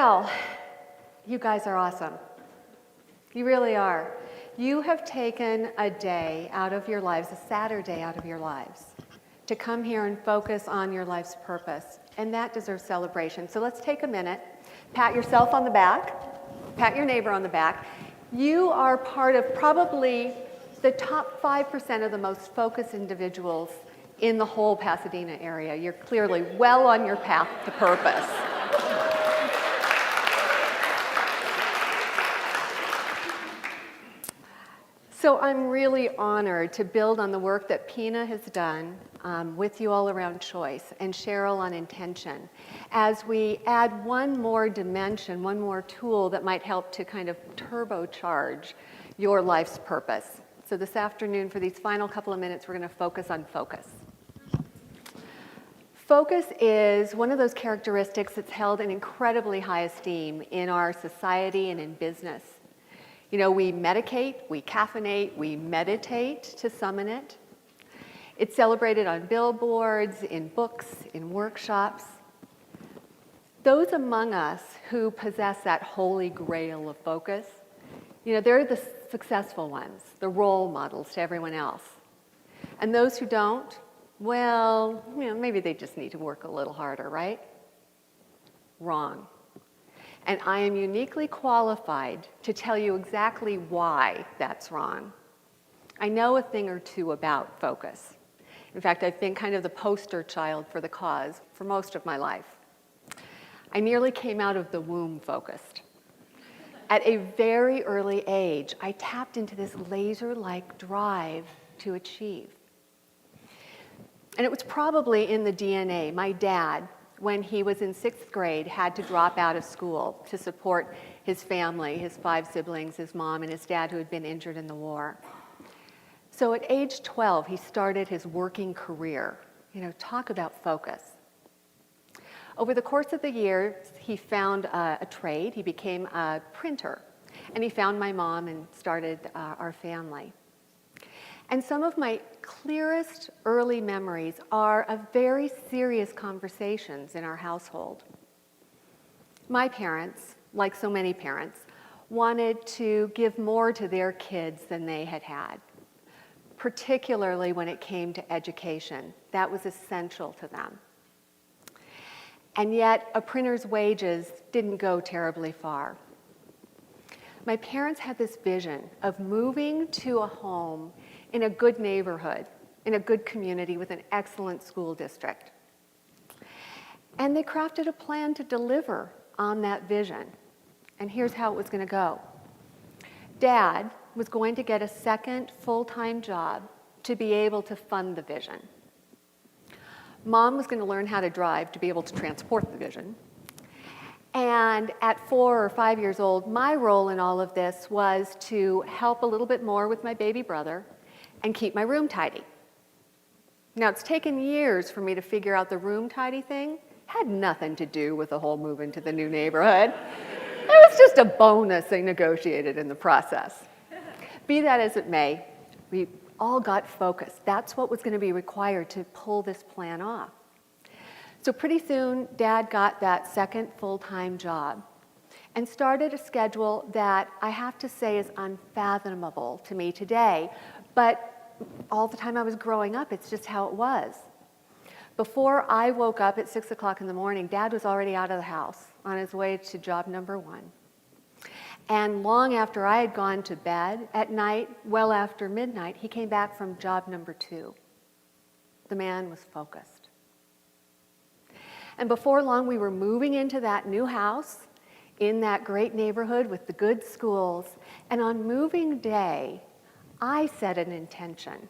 Well, you guys are awesome. You really are. You have taken a day out of your lives, a Saturday out of your lives, to come here and focus on your life's purpose. And that deserves celebration. So let's take a minute, pat yourself on the back, pat your neighbor on the back. You are part of probably the top 5% of the most focused individuals in the whole Pasadena area. You're clearly well on your path to purpose. So I'm really honored to build on the work that Pina has done with you all around choice and Cheryl on intention as we add one more dimension, one more tool that might help to kind of turbocharge your life's purpose. So this afternoon, for these final couple of minutes, we're going to focus on focus. Focus is one of those characteristics that's held in incredibly high esteem in our society and in business. You know, we medicate, we caffeinate, we meditate to summon it. It's celebrated on billboards, in books, in workshops. Those among us who possess that holy grail of focus, you know, they're the successful ones, the role models to everyone else. And those who don't, well, you know, maybe they just need to work a little harder, right? Wrong. And I am uniquely qualified to tell you exactly why that's wrong. I know a thing or two about focus. In fact, I've been kind of the poster child for the cause for most of my life. I nearly came out of the womb focused. At a very early age, I tapped into this laser-like drive to achieve. And it was probably in the DNA. My dad, when he was in 6th grade, had to drop out of school to support his family, his 5 siblings, his mom, and his dad who had been injured in the war. So at age 12, he started his working career. You know, talk about focus. Over the course of the years, he found a trade. He became a printer. And he found my mom and started our family. And some of my clearest early memories are of very serious conversations in our household. My parents, like so many parents, wanted to give more to their kids than they had had, particularly when it came to education. That was essential to them. And yet, a printer's wages didn't go terribly far. My parents had this vision of moving to a home in a good neighborhood, in a good community with an excellent school district. And they crafted a plan to deliver on that vision. And here's how it was going to go. Dad was going to get a second full-time job to be able to fund the vision. Mom was going to learn how to drive to be able to transport the vision. And at 4 or 5 years old, my role in all of this was to help a little bit more with my baby brother and keep my room tidy. Now, it's taken years for me to figure out the room tidy thing. Had nothing to do with the whole move into the new neighborhood. It was just a bonus they negotiated in the process. Be that as it may, we all got focused. That's what was going to be required to pull this plan off. So pretty soon, Dad got that second full-time job and started a schedule that I have to say is unfathomable to me today. But all the time I was growing up, it's just how it was. Before I woke up at 6 o'clock in the morning, Dad was already out of the house on his way to job number 1. And long after I had gone to bed at night, well after midnight, he came back from job number 2. The man was focused. And before long, we were moving into that new house in that great neighborhood with the good schools. And on moving day, I set an intention.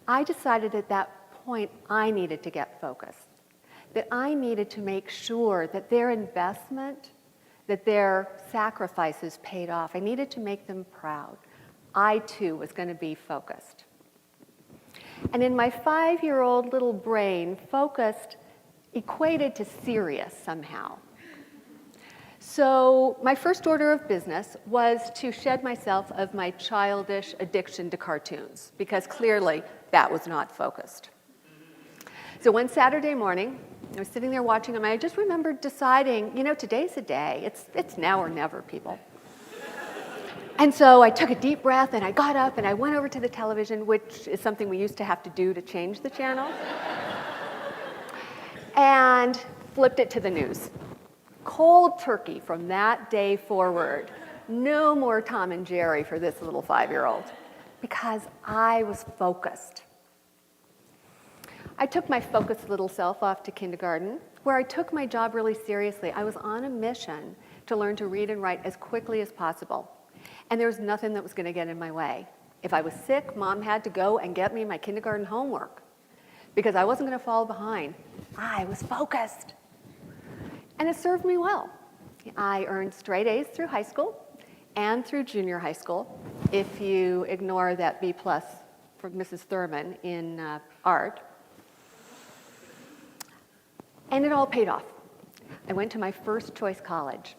I decided at that point I needed to get focused, that I needed to make sure that their investment, that their sacrifices paid off. I needed to make them proud. I, too, was going to be focused. And in my 5-year-old little brain, focused equated to serious somehow. So my first order of business was to shed myself of my childish addiction to cartoons, because clearly that was not focused. So one Saturday morning, I was sitting there watching them, and I just remembered deciding, today's the day. It's now or never, people. And so I took a deep breath, and I got up, and I went over to the television, which is something we used to have to do to change the channel, and flipped it to the news. Cold turkey from that day forward. No more Tom and Jerry for this little 5-year-old, because I was focused. I took my focused little self off to kindergarten, where I took my job really seriously. I was on a mission to learn to read and write as quickly as possible. And there was nothing that was going to get in my way. If I was sick, Mom had to go and get me my kindergarten homework because I wasn't going to fall behind. I was focused. And it served me well. I earned straight A's through high school and through junior high school, if you ignore that B+ for Mrs. Thurman in art. And it all paid off. I went to my first choice college.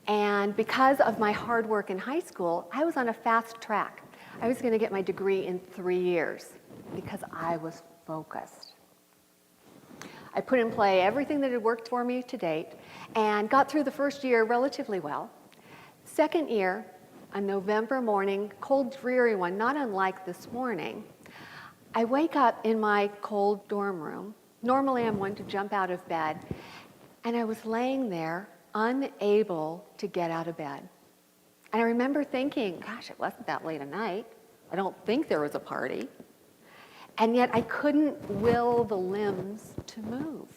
And because of my hard work in high school, I was on a fast track. I was going to get my degree in 3 years because I was focused. I put in play everything that had worked for me to date and got through the first year relatively well. Second year, a November morning, cold, dreary one, not unlike this morning, I wake up in my cold dorm room. Normally, I'm one to jump out of bed, and I was laying there unable to get out of bed. And I remember thinking, gosh, it wasn't that late at night. I don't think there was a party. And yet I couldn't will the limbs to move.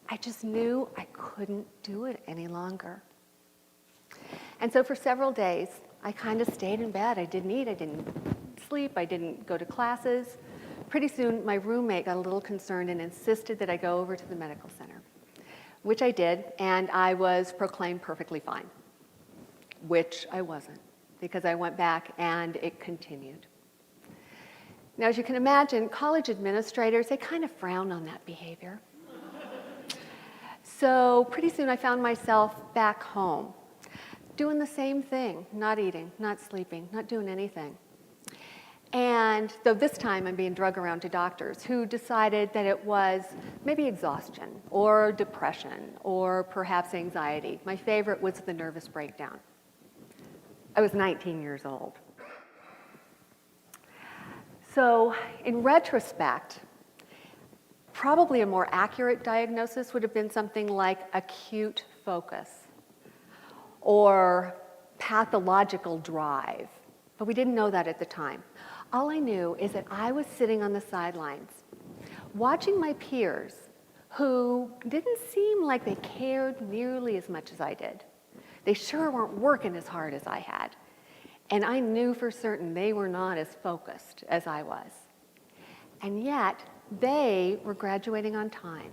I just knew I couldn't do it any longer. And so for several days, I kind of stayed in bed. I didn't eat, I didn't sleep, I didn't go to classes. Pretty soon, my roommate got a little concerned and insisted that I go over to the medical center, which I did, and I was proclaimed perfectly fine, which I wasn't, because I went back and it continued. Now, as you can imagine, college administrators, they kind of frown on that behavior. So pretty soon I found myself back home, doing the same thing, not eating, not sleeping, not doing anything. And though this time I'm being drugged around to doctors who decided that it was maybe exhaustion or depression or perhaps anxiety. My favorite was the nervous breakdown. I was 19 years old. So in retrospect, probably a more accurate diagnosis would have been something like acute focus or pathological drive. But we didn't know that at the time. All I knew is that I was sitting on the sidelines, watching my peers who didn't seem like they cared nearly as much as I did. They sure weren't working as hard as I had. And I knew for certain they were not as focused as I was. And yet, they were graduating on time.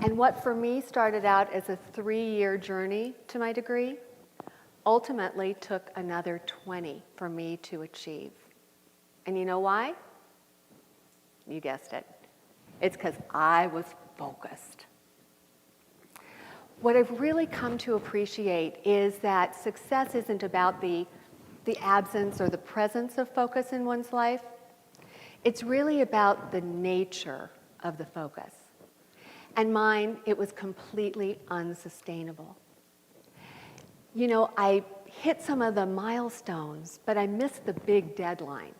And what for me started out as a 3-year journey to my degree ultimately took another 20 for me to achieve. And you know why? You guessed it. It's because I was focused. What I've really come to appreciate is that success isn't about the absence or the presence of focus in one's life. It's really about the nature of the focus. And mine, it was completely unsustainable. You know, I hit some of the milestones, but I missed the big deadline.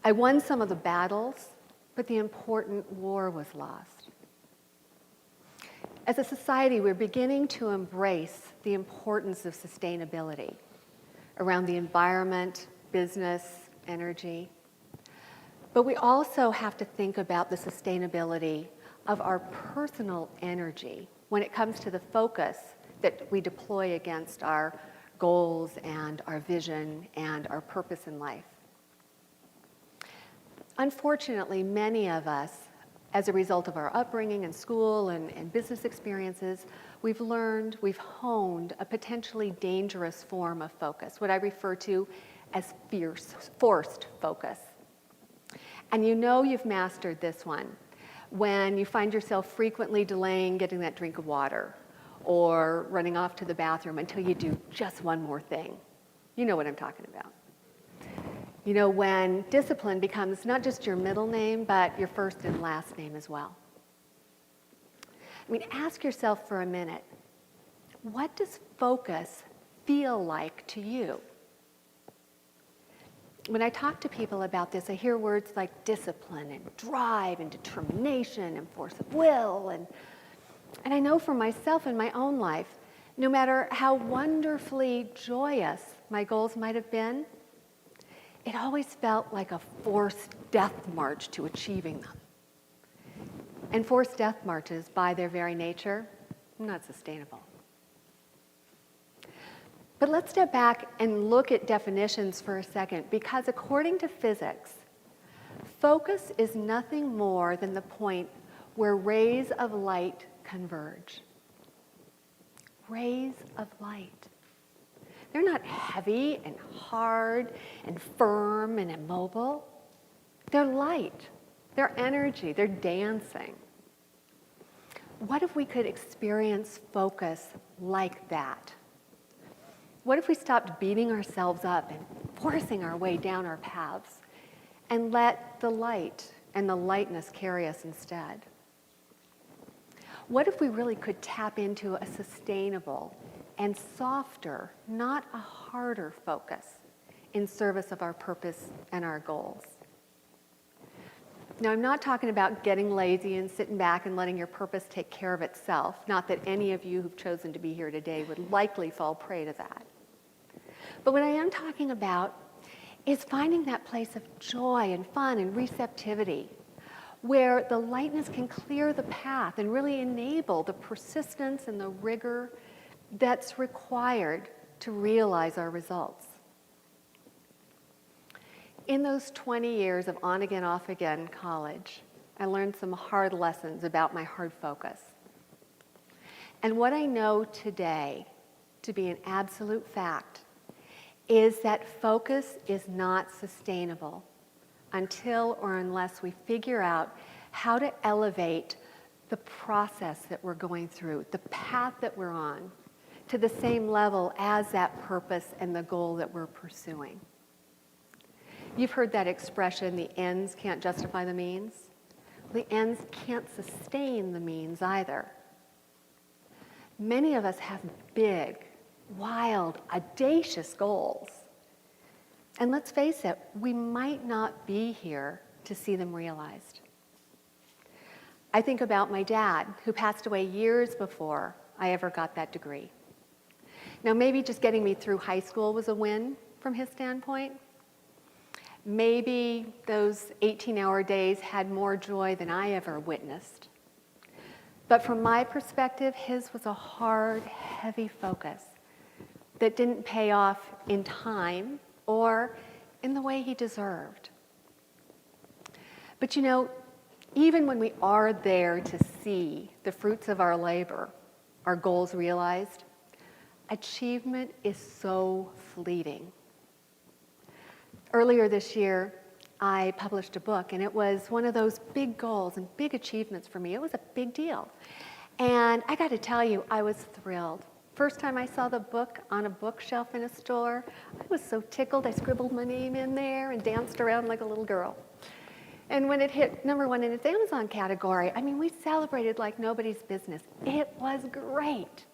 I won some of the battles, but the important war was lost. As a society, we're beginning to embrace the importance of sustainability around the environment, business, energy. But we also have to think about the sustainability of our personal energy when it comes to the focus that we deploy against our goals and our vision and our purpose in life. Unfortunately, many of us, as a result of our upbringing and school and business experiences, we've honed a potentially dangerous form of focus, what I refer to as forced focus. And you know you've mastered this one when you find yourself frequently delaying getting that drink of water or running off to the bathroom until you do just one more thing. You know what I'm talking about. You know, when discipline becomes not just your middle name, but your first and last name as well. I mean, ask yourself for a minute, what does focus feel like to you? When I talk to people about this, I hear words like discipline and drive and determination and force of will. And I know for myself in my own life, no matter how wonderfully joyous my goals might have been, it always felt like a forced death march to achieving them. And forced death marches, by their very nature, not sustainable. But let's step back and look at definitions for a second, because according to physics, focus is nothing more than the point where rays of light converge. Rays of light. They're not heavy and hard and firm and immobile. They're light. They're energy. They're dancing. What if we could experience focus like that? What if we stopped beating ourselves up and forcing our way down our paths and let the light and the lightness carry us instead? What if we really could tap into a sustainable and softer, not a harder focus in service of our purpose and our goals? Now, I'm not talking about getting lazy and sitting back and letting your purpose take care of itself. Not that any of you who've chosen to be here today would likely fall prey to that. But what I am talking about is finding that place of joy and fun and receptivity where the lightness can clear the path and really enable the persistence and the rigor that's required to realize our results. In those 20 years of on-again, off-again college, I learned some hard lessons about my hard focus. And what I know today to be an absolute fact is that focus is not sustainable until or unless we figure out how to elevate the process that we're going through, the path that we're on, to the same level as that purpose and the goal that we're pursuing. You've heard that expression, the ends can't justify the means. The ends can't sustain the means either. Many of us have big, wild, audacious goals. And let's face it, we might not be here to see them realized. I think about my dad, who passed away years before I ever got that degree. Now, maybe just getting me through high school was a win from his standpoint. Maybe those 18-hour days had more joy than I ever witnessed. But from my perspective, his was a hard, heavy focus that didn't pay off in time or in the way he deserved. But you know, even when we are there to see the fruits of our labor, our goals realized, achievement is so fleeting. Earlier this year, I published a book, and it was one of those big goals and big achievements for me. It was a big deal. And I got to tell you, I was thrilled. First time I saw the book on a bookshelf in a store, I was so tickled. I scribbled my name in there and danced around like a little girl. And when it hit #1 in its Amazon category, I mean, we celebrated like nobody's business. It was great.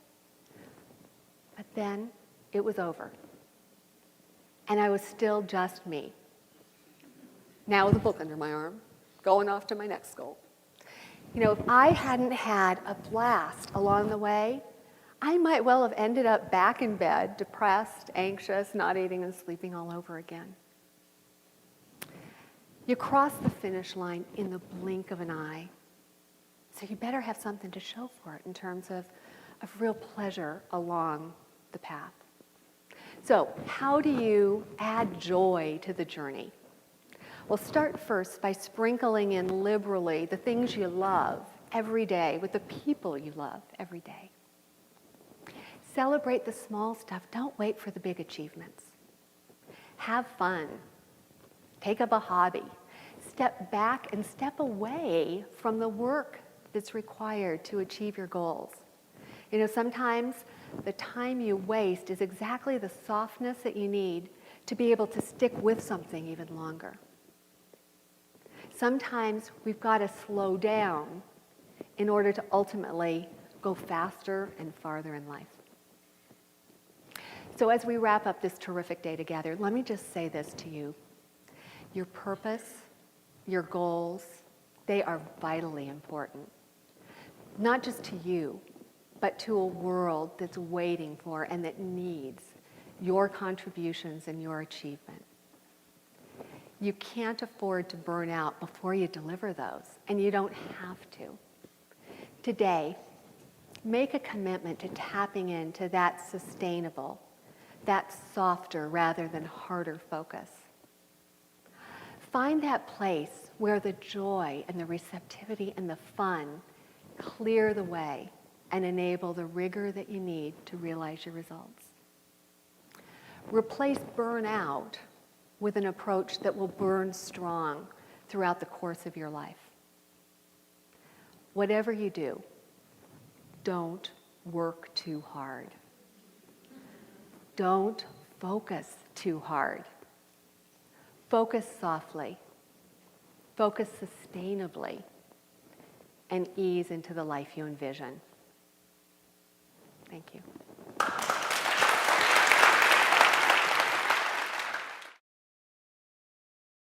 But then it was over. And I was still just me. Now with a book under my arm, going off to my next goal. You know, if I hadn't had a blast along the way, I might well have ended up back in bed, depressed, anxious, not eating and sleeping all over again. You cross the finish line in the blink of an eye. So you better have something to show for it in terms of real pleasure along the path. So how do you add joy to the journey? Well, start first by sprinkling in liberally the things you love every day with the people you love every day. Celebrate the small stuff. Don't wait for the big achievements. Have fun. Take up a hobby. Step back and step away from the work that's required to achieve your goals. You know, sometimes the time you waste is exactly the softness that you need to be able to stick with something even longer. Sometimes we've got to slow down in order to ultimately go faster and farther in life. So as we wrap up this terrific day together, let me just say this to you. Your purpose, your goals, they are vitally important. Not just to you, but to a world that's waiting for and that needs your contributions and your achievement. You can't afford to burn out before you deliver those, and you don't have to. Today, make a commitment to tapping into that sustainable, that softer rather than harder focus. Find that place where the joy and the receptivity and the fun clear the way and enable the rigor that you need to realize your results. Replace burnout with an approach that will burn strong throughout the course of your life. Whatever you do, don't work too hard. Don't focus too hard. Focus softly. Focus sustainably. And ease into the life you envision. Thank you.